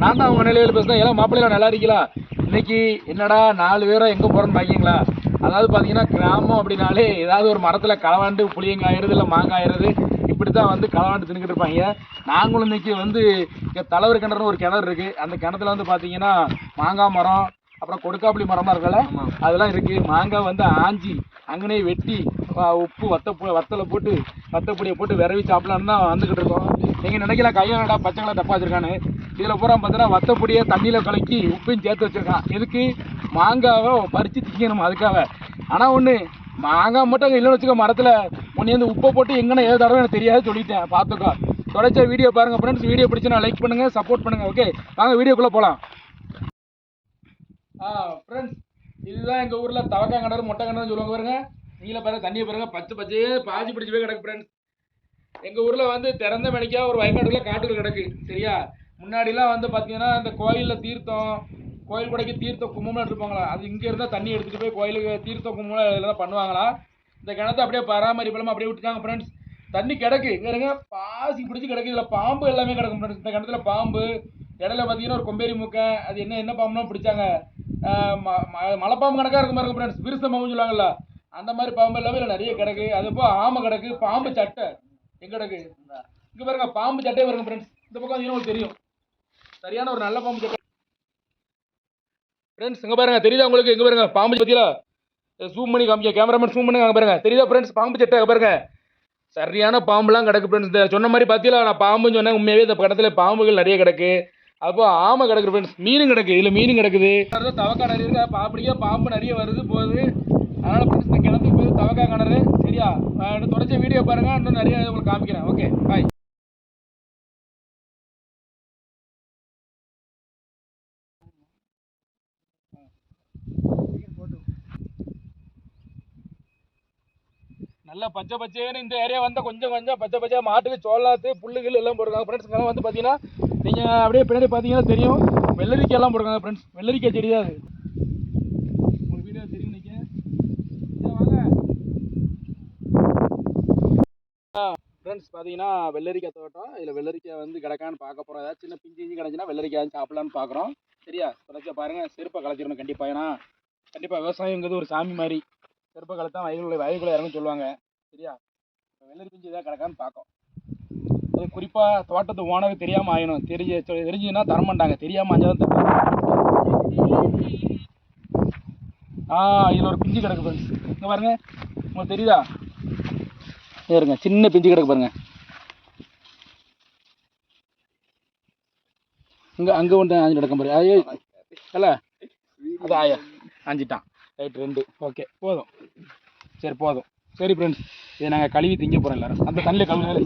நான் தான் உங்க நிலையில பேசுறேன். எல்லாம் மாப்பிள்ளைலாம் நல்லா இருக்கீங்களா? இன்னைக்கு என்னடா 4 பேரும் எங்க போறோம்னு பாக்கீங்களா? அதாவது பாத்தீங்கன்னா கிராமம் அப்படின்னாலே ஏதாவது ஒரு மரத்துல களவாண்டு புளியங்காயிருது இல்லை மாங்காயிருது இப்படித்தான் வந்து களவாண்டு தின்னுக்கிட்டு இருப்பாங்க. நாங்களும் இன்னைக்கு வந்து இங்க தலைவர் கிணறுன்னு ஒரு கிணறு இருக்கு. அந்த கிணத்துல வந்து பாத்தீங்கன்னா மாங்காய் மரம் அப்புறம் கொடுக்காப்புளி மரமா இருக்கல அதெல்லாம் இருக்கு. மாங்காய் வந்து ஆஞ்சி அங்கனே வெட்டி உப்பு வத்தலை போட்டு வத்தப்பொடியை போட்டு விரவி சாப்பிடலான்னு தான் வந்துக்கிட்டு இருக்கோம். நீங்கள் நினைக்கலாம் கையாடா பச்சை கலர் டப்பா வச்சிருக்கான்னு. இதில் பூரா பார்த்தீங்கன்னா வத்தப்பொடியை தண்ணியில் கலக்கி உப்பையும் சேர்த்து வச்சிருக்கான். எதுக்கு? மாங்காவை பறித்து திங்கணும் அதுக்காக. ஆனால் ஒன்று மாங்காய் மட்டும் அங்கே இல்லைன்னு வச்சுக்கோ, மரத்தில் ஒன்று வந்து உப்பை போட்டு எங்கன்னா ஏதோ தடவை எனக்கு தெரியாது சொல்லிட்டேன். பார்த்துக்கோ. தொடர்ச்சியா வீடியோ பாருங்கள் ஃப்ரெண்ட்ஸ். வீடியோ பிடிச்சுன்னா லைக் பண்ணுங்கள், சப்போர்ட் பண்ணுங்கள். ஓகே வாங்க வீடியோக்குள்ளே போகலாம். ஃப்ரெண்ட்ஸ் இதுதான் எங்கள் ஊரில் தவக்காய் கிணறு மொட்டை கிணறுன்னு சொல்லுவாங்க. பாருங்க நீங்களே பாருங்க, தண்ணியை பாருங்க, பச்சையே பாசி பிடிச்சி போய் கிடக்கு. ஃப்ரெண்ட்ஸ் எங்கள் ஊரில் வந்து திறந்த மணிக்கா ஒரு வயக்காட்டுக்குள்ள காட்டுக்குள்ள கிடக்கு. சரியா? முன்னாடிலாம் வந்து பார்த்தீங்கன்னா இந்த கோயிலில் தீர்த்தம், கோயில் கொடைக்கு தீர்த்தம் கும்பம்லாம் எடுத்துருப்பாங்களா, அது இங்கே இருந்தால் தண்ணி எடுத்துகிட்டு போய் கோயிலுக்கு தீர்த்தம் கும்பம்லாம் இதில் தான் பண்ணுவாங்களா. இந்த கிணத்தை அப்படியே பராமரிப்பெல்லாம் அப்படியே விட்டுருக்காங்க. ஃப்ரெண்ட்ஸ் தண்ணி கிடக்கு இங்கே இருங்க, பாசி பிடிச்சி கிடக்கு. இதில் பாம்பு எல்லாமே கிடக்கும் ஃப்ரெண்ட்ஸ். இந்த கிணத்துல பாம்பு இடையில பார்த்தீங்கன்னா ஒரு கொம்பேரி மூக்கை, அது என்ன பாம்புலாம் பிடிச்சாங்க. மலைப்பாம்பு கணக்காக இருக்கும் பாருங்க ஃப்ரெண்ட்ஸ். விருச பாம்புன்னு சொல்லுவாங்கல்ல, அந்த மாதிரி பாம்பு எல்லாமே இல்லை நிறைய கிடக்கு. அது போக ஆமை கிடக்கு. பாம்பு சட்டை எங்க கிடக்கு? இங்கே பாருங்க பாம்பு சட்டையே பாருங்க ஃப்ரெண்ட்ஸ். இந்த பக்கம் உங்களுக்கு தெரியும் சரியான ஒரு நல்ல பாம்பு சட்டை. ஃப்ரெண்ட்ஸ் இங்கே பாருங்க தெரியுதா உங்களுக்கு? எங்கே பாருங்க பாம்பு பற்றியா? ஜூம் பண்ணி காமிக்க கேமராமேன், ஜூம் பண்ணி அங்கே பாருங்க தெரியுதா ஃப்ரெண்ட்ஸ்? பாம்பு சட்டை பாருங்க, சரியான பாம்புலாம் கிடக்கு ஃப்ரெண்ட்ஸ். இந்த சொன்ன மாதிரி பார்த்தீங்களா, நான் பாம்புன்னு சொன்னேன். உண்மையாகவே இந்த பக்கத்தில் பாம்புகள் நிறைய கிடக்கு. அப்போ ஆமை கிடக்கு ஃப்ரெண்ட்ஸ். மீனும் கிடக்கு, இதில் மீனும் கிடக்குது. தவக்காய் நிறைய இருக்கு. அப்படியே பாம்பு நிறைய வருது போகுது. அதனால் ஃப்ரெண்ட்ஸ் இந்த கிணத்துக்கு போய் தவக்காய் கிணறு. சரியா? தொடர்ச்சி வீடியோ பாருங்கள், இன்னும் நிறைய உங்களுக்கு காமிக்கிறேன். Okay bye. நல்லா பச்சை பச்சைன்னு இந்த ஏரியா வந்து கொஞ்சம் பச்சை பச்சையாக மாட்டுக்கு சோளாத்து புல்லுகள் எல்லாம் போடுறாங்க ஃப்ரெண்ட்ஸ். இங்கெல்லாம் வந்து பார்த்தீங்கன்னா நீங்கள் அப்படியே பின்னாடி பார்த்தீங்கன்னா தெரியும் வெள்ளரிக்காய் எல்லாம் போடுறாங்க ஃப்ரெண்ட்ஸ். வெள்ளரிக்காய் செடி தான் அது. உங்களுக்கு வீடியோ தெரியும் நினைக்கிறேன். வாங்க ஃப்ரெண்ட்ஸ் பார்த்தீங்கன்னா வெள்ளரிக்காய் தோட்டம். இதில் வெள்ளரிக்காய் வந்து கிடக்கான்னு பார்க்க போகிறோம். ஏதாவது சின்ன பிஞ்சு கிடச்சுன்னா வெள்ளரிக்காய் சாப்பிடலான்னு பார்க்குறோம். சரியா? தொடர்ச்சியாக பாருங்கள். செருப்பை கலைச்சிடணும் கண்டிப்பாக. ஏன்னா கண்டிப்பாக விவசாயங்கிறது ஒரு சாமி மாதிரி. செருப்பை கலைத்தான் வயலுக்குள்ளே இறங்குன்னு சொல்லுவாங்க. சரியா? வெள்ளரி பிஞ்சு இதாக கிடக்கான்னு பார்க்கும். அது குறிப்பாக தோட்டத்து ஓனருக்கு தெரியாமல் ஆயிடும். தெரிஞ்சுன்னா தரமாட்டாங்க. தெரியாமல் அஞ்சாதான் தரும். இதில் ஒரு பிஞ்சு கிடக்கு ஃப்ரெண்ட்ஸ். இங்கே பாருங்க, உங்களுக்கு தெரியுதா? இருங்க, சின்ன பிஞ்சு கிடக்கு பாருங்க. இங்கே அங்கே ஒன்று ஆஞ்சு கிடக்கும் பாரு. ஐயோ அல்ல, அது ஆயா ஆஞ்சிட்டான். ரைட் 2. ஓகே போதும். சரி போதும். சரி ஃப்ரெண்ட்ஸ் இதை நாங்கள் கழுவி திங்க போகிறோம் எல்லாரும். அந்த தண்ணியில் கழுவுனாலே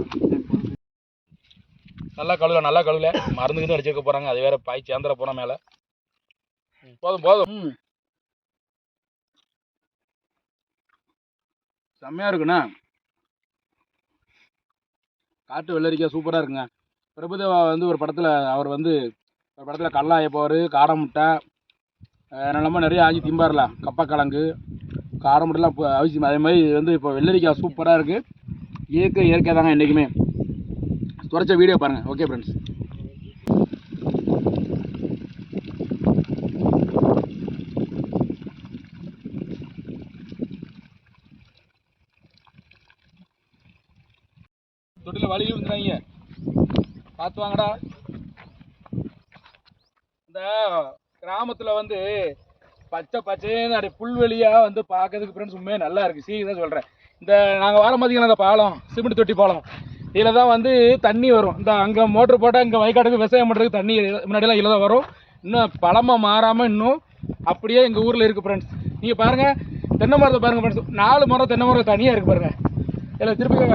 நல்லா கழுவல மருந்துக்கிட்டு அடிச்சுக்க போகிறாங்க. அது வேறு பாய் சேர்ந்துட போகிறோம் மேலே. போதும். செம்மையாக இருக்குண்ணா. காட்டு வெள்ளரிக்காய் சூப்பராக இருக்குங்க. பிரபுதேவா வந்து ஒரு படத்தில் கல்லாய போவார், காடை முட்டை என்னெல்லாமோ நிறைய ஆஞ்சி திம்பார்ல, கப்பக்கிழங்கு காடை முட்டைலாம் அவசியம். அதே மாதிரி வந்து இப்போ வெள்ளரிக்காய் சூப்பராக இருக்குது. இயற்கை தாங்க என்றைக்குமே. தொடர்ச்ச வீடியோ பாருங்கள். Okay friends. தொட்டில் வழியில் வந்துடுறாங்க, பார்த்து வாங்கடா. இந்த கிராமத்தில் வந்து பச்சைன்னு அப்படி புல்வெளியாக வந்து பார்க்கறதுக்கு ஃப்ரெண்ட்ஸ் உண்மையாக நல்லா இருக்குது. தான் சொல்கிறேன். இந்த நாங்கள் வர பார்த்தீங்கன்னா அந்த பாலம், சிமெண்ட் தொட்டி பாலம், இதில் தான் வந்து தண்ணி வரும். இந்த அங்கே மோட்ரு போட்டால் இங்கே வயக்காட்டுக்கு விவசாயம் பண்ணுறதுக்கு தண்ணி முன்னாடியெல்லாம் இதில் தான் வரும். இன்னும் பழமாக மாறாமல் இன்னும் அப்படியே எங்கள் ஊரில் இருக்குது ஃப்ரெண்ட்ஸ். நீங்கள் பாருங்கள், தென்னை மரத்தை பாருங்கள் ஃப்ரெண்ட்ஸ். 4 மரம் தென்னை மரம் தனியாக இருக்குது பாருங்கள். இதில் திருப்பி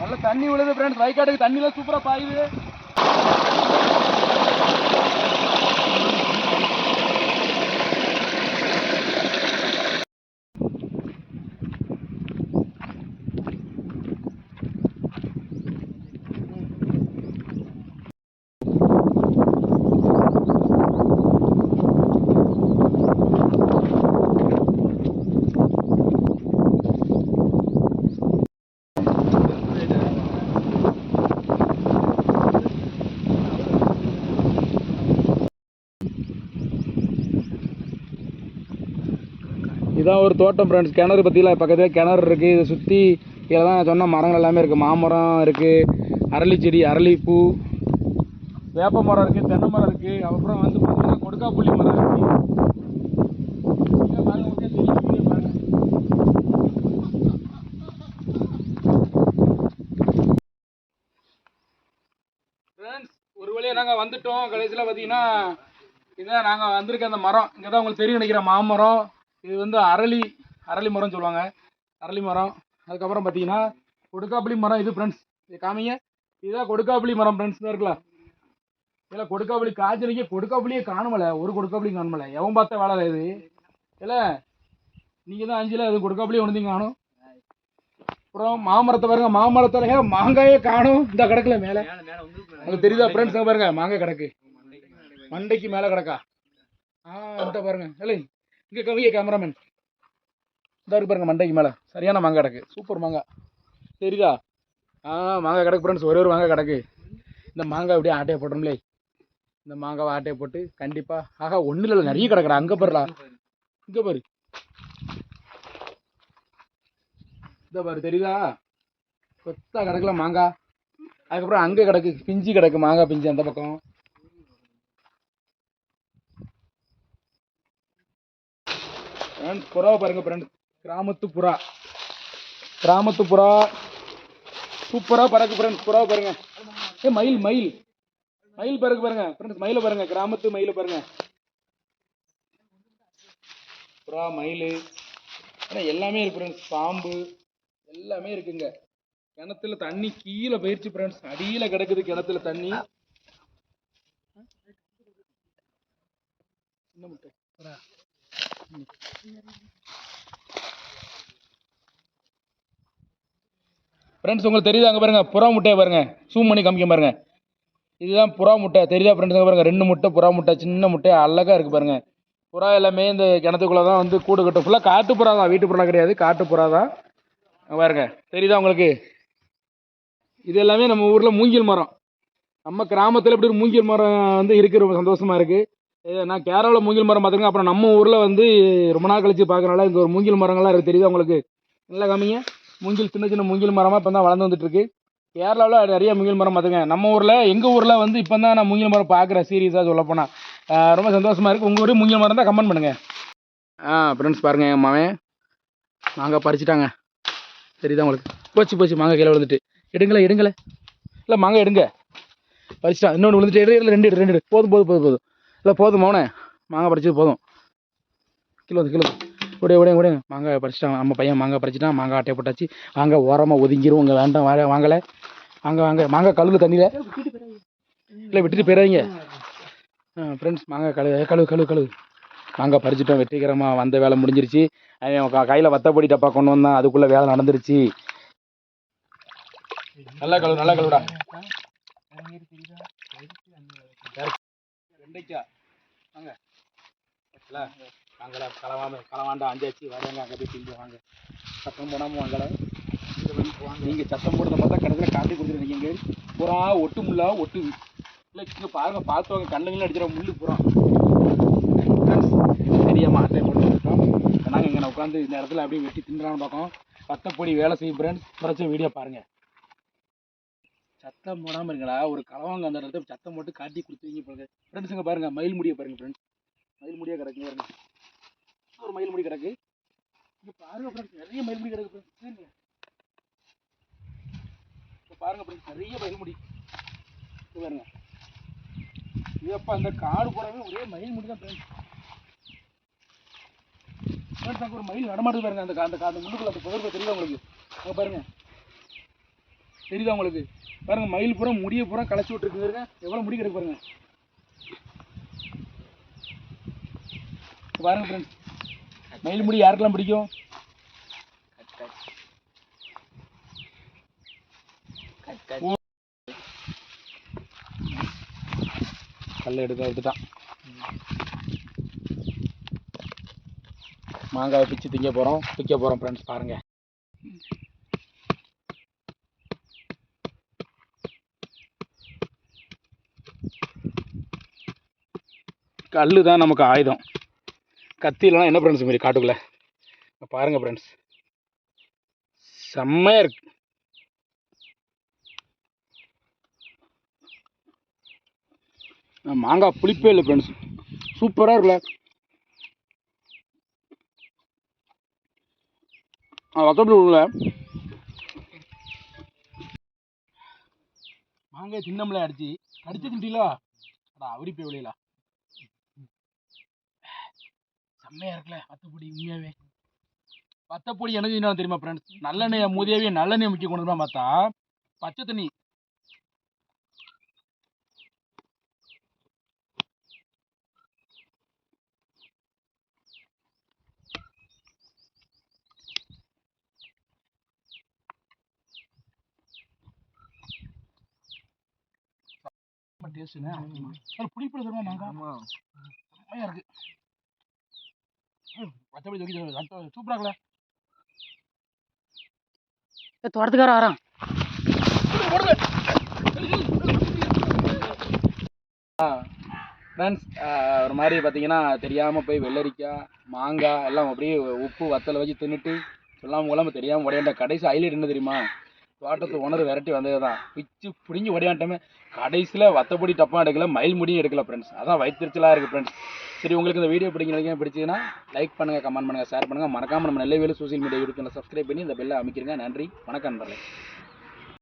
நல்ல தண்ணி விழுது ஃப்ரெண்ட்ஸ். வயக்காட்டுக்கு தண்ணிலாம் சூப்பராக பாயுது. இதான் ஒரு தோட்டம் ஃப்ரெண்ட்ஸ். கிணறு பற்றிலாம் பக்கத்தில் கிணறு இருக்குது. இதை சுற்றி இதில் தான் சொன்ன மரங்கள் எல்லாமே இருக்குது. மாமரம் இருக்குது, அரளி செடி, அரளிப்பூ, வேப்ப மரம் இருக்குது, தென்னை மரம் இருக்குது. அப்புறம் வந்து பார்த்தீங்கன்னா கொடுக்காப்புளி மரம் இருக்குது. ஃப்ரெண்ட்ஸ் ஒரு வழியாக நாங்கள் வந்துட்டோம். கடைசியில் பார்த்தீங்கன்னா இதுதான் நாங்கள் வந்திருக்க அந்த மரம். இங்கே தான் உங்களுக்கு தெரியும் நினைக்கிறேன், மாமரம். இது வந்து அரளி மரம் சொல்லுவாங்க, அரளி மரம். அதுக்கப்புறம் பார்த்தீங்கன்னா கொடுக்காப்புளி மரம். இது ஃப்ரெண்ட்ஸ் இது காமிங்க, இதுதான் கொடுக்காப்புளி மரம் ஃப்ரெண்ட்ஸ். தான் இருக்கலாம் இல்லை கொடுக்காப்புளி காய்ச்சலிக்கு கொடுக்காப்புளியே காணுமல, ஒரு கொடுக்காப்புளி காணுமல. எவன் பார்த்த வேலை இது இல்லை, நீங்கள் தான் அஞ்சில் அது கொடுக்காப்புளியே ஒன்று காணும். அப்புறம் மாமரத்தை பாருங்க, மாமரத்தில் மாங்காயே காணும். இந்த கிடக்குல மேலே உங்களுக்கு தெரியுதா ஃப்ரெண்ட்ஸ்? பாருங்க மாங்காய் கிடக்கு, மண்டைக்கு மேலே கிடக்கா. இந்த பாருங்க இல்லை, இங்கே கவிய கேமராமேன் இந்த இருக்கு பாருங்க, மண்டைக்கு மேலே சரியான மாங்காய் கிடக்கு. சூப்பர் மாங்காய் தெரியுதா? மாங்காய் கிடக்கு ஃப்ரெண்ட்ஸ், ஒரே ஒரு மாங்காய் கிடக்கு. இந்த மாங்காய் அப்படியே ஆட்டையை போட்டோம்லே, இந்த மாங்காவை ஆட்டையை போட்டு கண்டிப்பாக ஒன்றும் இல்லை, நிறைய கிடக்குறா. அங்கே பாருலாம், இங்கே பாரு, இந்த பாரு தெரியுதா? கொத்தா கிடக்கல மாங்காய். அதுக்கப்புறம் அங்கே கிடக்கு பிஞ்சு கிடக்கு, மாங்காய் பிஞ்சு அந்த பக்கம். புறாவை பாருங்க ஃப்ரெண்ட்ஸ், கிராமத்து புறா, கிராமத்து புறா சூப்பராக பறக்கு ஃப்ரெண்ட்ஸ். புறாவை பாருங்க, மயில் மயில் மயில் பறக்கு பாருங்க ஃப்ரெண்ட்ஸ், மயிலை பாருங்க, கிராமத்து மயிலை பாருங்க. புறா, மயில், எல்லாமே இருக்கு ஃப்ரெண்ட்ஸ். பாம்பு எல்லாமே இருக்குங்க. கிணத்துல தண்ணி கீழே போயிடுச்சு ஃப்ரெண்ட்ஸ், அடியில் கிடக்குது கிணத்துல தண்ணி. ஃப்ரெண்ட்ஸ் உங்களுக்கு தெரியுதா? அங்கே பாருங்க புறா முட்டையை பாருங்க, சூம் பண்ணி காமிக்க பாருங்க. இதுதான் புறா முட்டை தெரியுதா ஃப்ரெண்ட்ஸ்? பாருங்க 2 முட்டை புறா முட்டை, சின்ன முட்டை, அழகா இருக்கு பாருங்க. புறா எல்லாமே இந்த கிணத்துக்குள்ள தான் வந்து கூடு கட்டும். ஃபுல்லாக காட்டு புறா தான், வீட்டு புறா கிடையாது, காட்டு புறா தான். பாருங்க தெரியுதா உங்களுக்கு? இது எல்லாமே நம்ம ஊரில் மூங்கில் மரம். நம்ம கிராமத்தில் இப்படி ஒரு மூங்கில் மரம் வந்து இருக்கு, ரொம்ப சந்தோஷமா இருக்கு. நான் கேரளாவில் மூங்கில் மரம் பார்த்துருக்கேன். அப்புறம் நம்ம ஊரில் வந்து ரொம்ப நாள் கழிச்சு பார்க்கறனால இங்கே ஒரு மூங்கில் மரங்கள்லாம் இருக்குது. தெரியுதா உங்களுக்கு? நல்லா காமிங்க. மூங்கில் சின்ன சின்ன மூங்கில் மரமாக இப்போ தான் வளர்ந்து வந்துட்டு இருக்கு. கேரளாவில் நிறைய மூங்கில் மரம் பார்த்துங்க. நம்ம ஊரில், எங்கள் ஊரில் வந்து இப்போ தான் நான் மூங்கில் மரம் பார்க்குறேன் சீரியஸாக சொல்ல போனால். ரொம்ப சந்தோஷமாக இருக்குது. உங்கள் ஊரே மூங்கில் மரம் தான் கமெண்ட் பண்ணுங்கள். ஃப்ரெண்ட்ஸ் பாருங்கள், என் மாவன் மாங்காய் பறிச்சிட்டாங்க. தெரியுதா உங்களுக்கு? போச்சு மாங்காய் கீழே விழுந்துட்டு. எடுங்களே இல்லை மாங்காய் எடுங்க, பறிச்சிட்டான். இன்னொன்று விழுந்துட்டு, ரெண்டு போதும் இல்லை போதும் மௌனே, மாங்காய் பறிச்சது போதும். கிலோ உடைய மாங்காய் பறிச்சிட்டாங்க. நம்ம பையன் மாங்காய் பறிச்சிட்டான். மாங்காய் ஆட்டையை போட்டாச்சு. வாங்க ஓரமாக ஒதுங்கிடும், உங்கள் வேண்டாம் வாங்கலை. வாங்க மாங்காய் கழுவு தண்ணியில் இல்லை விட்டுட்டு போயிடாதீங்க ஃப்ரெண்ட்ஸ். மாங்காய் கழுவு. மாங்காய் பறிச்சிட்டோம், வெற்றிகரமாக வந்த வேலை முடிஞ்சிருச்சு. கையில் வத்தப்பொடி டப்பா கொண்டு வந்தான், அதுக்குள்ளே வேலை நடந்துருச்சு. நல்லா கழுவுடா. வெண்டைக்காய் வாங்க, வாங்கல களவாண்டா அஞ்சாச்சு. வரவங்க அங்கே போய் திங்க வாங்க, சத்தம் போடாமல் வாங்கலை. நீங்கள் சத்தம் போடுறத பார்த்தா கடைசியில் காட்டி கொடுத்துருக்கீங்க. புறா ஒட்டுமுள்ளா ஒட்டு இல்லை, இங்கே பாருங்க, பார்த்துவாங்க, கண்ணுங்களும் அடிச்சிட முள்ளு புறா. தெரியாமல் ஆட்டை போட்டுருக்கோம். நாங்கள் இங்கே உட்காந்து இந்த இடத்துல அப்படியே வெட்டி தின்றான்னு பார்க்கோம். வத்தப்பொடி வேலை செய்யும் ஃப்ரெண்ட்ஸ். குறைச்ச வீடியோ பாருங்கள். சத்தம் போடாமல் இருங்களா, ஒரு களவாங்க அந்த இடத்துல சத்தம் போட்டு காட்டி கொடுத்துருவீங்க பாருங்க ஃப்ரெண்ட்ஸுங்க. பாருங்கள் மயில் முடியை பாருங்க ஃப்ரெண்ட்ஸ், மயில் முடியாக கிடக்கு பாருங்க. ஒரு மயில் முடி கிடக்கு இங்கே பாருங்க ஃப்ரெண்ட்ஸ், நிறைய மயில் முடி கிடக்கு ஃப்ரெண்ட்ஸ். இப்போ பாருங்க ஃப்ரெண்ட்ஸ், நிறைய மயில் முடி பாருங்க. இதப்பா அந்த காடு போறவே ஒரே மயில் முடி தான் ஃப்ரெண்ட்ஸ். ஃப்ரெண்ட்ஸ் அங்கே ஒரு மயில் நடமாடுது பாருங்க, அந்த முள்ளுக்குள்ள அந்த புதருக்கு தெரியுதா உங்களுக்கு? அங்கே பாருங்க, தெரியுதா உங்களுக்கு? பாருங்க மயில் பூரா முடிய பூரா களைச்சி விட்டுருக்குங்க. எவ்வளோ முடி கிடக்கு பாருங்க. பாருங்க ஃப்ரெண்ட்ஸ், மயில் முடி யாருக்கெல்லாம் பிடிக்கும்? கல்லை எடுத்துட்டான். மாங்காய் பிச்சு திங்க போகிறோம் ஃப்ரெண்ட்ஸ். பாருங்க கல் தான் நமக்கு ஆயுதம். கத்தி இல்லைனா என்ன ஃப்ரெண்ட்ஸ் மாதிரி காட்டுக்குள்ளே பாருங்கள் ஃப்ரெண்ட்ஸ், செம்மையாக இருக்கு. மாங்காய் புளிப்பே இல்லை ஃப்ரெண்ட்ஸ், சூப்பராக இருக்குல்ல. வத்தப்படி உள்ள மாங்காய் தின்னம்ல அடிச்சு கடிச்சு திண்டிலா அவரிப்பே விளையலா. செம்மையாக இருக்குல்ல வத்தப்பொடி. உண்மையாகவே வத்தப்பொடி என்ன தெரியுமா ஃப்ரெண்ட்ஸ், நல்லெண்ணெயை மூதியாவே நல்லெண்ணெய் முக்கிய கொண்டு தான் பார்த்தா பச்சை தண்ணி. டேஸ்ட்டுங்க புளிப்பு தருமா மாங்காய், செம்மையாக இருக்கு. வத்தப்பொடி தூக்கி சூப்பராக இருக்குல்ல. தோட்டத்துக்கார வரான். ஃப்ரெண்ட்ஸ், ஒரு மாதிரி பார்த்தீங்கன்னா தெரியாமல் போய் வெள்ளரிக்காய் மாங்காய் எல்லாம் அப்படியே உப்பு வத்தலை வச்சு தின்னுட்டு சொல்லாமல் கொள்ளாமல் தெரியாமல் உடையாண்ட. கடைசி ஹைலைட் என்ன தெரியுமா, தோட்டத்து உணர்வு விரட்டி வந்தது தான். பிச்சு பிடிங்கி உடையாண்டமே. கடைசியில் வத்தப்பொடி டப்பா எடுக்கல, மயில் முடியும் எடுக்கல ஃப்ரெண்ட்ஸ். அதான் வயிற்றுச்சலாக இருக்குது ஃப்ரெண்ட்ஸ். சரி, உங்களுக்கு இந்த வீடியோ பிடிச்சதுன்னா லைக் பண்ணுங்கள், கமெண்ட் பண்ணுங்கள், ஷேர் பண்ணுங்கள். மறக்காமல் நம்ம நெல்லைவேலு சோசியல் மீடியா யூடியூப் சேனலை சப்ஸ்கிரைப் பண்ணி இந்த பெல்லை அமைக்கிறீங்க. நன்றி, வணக்கம் நண்பர்களே.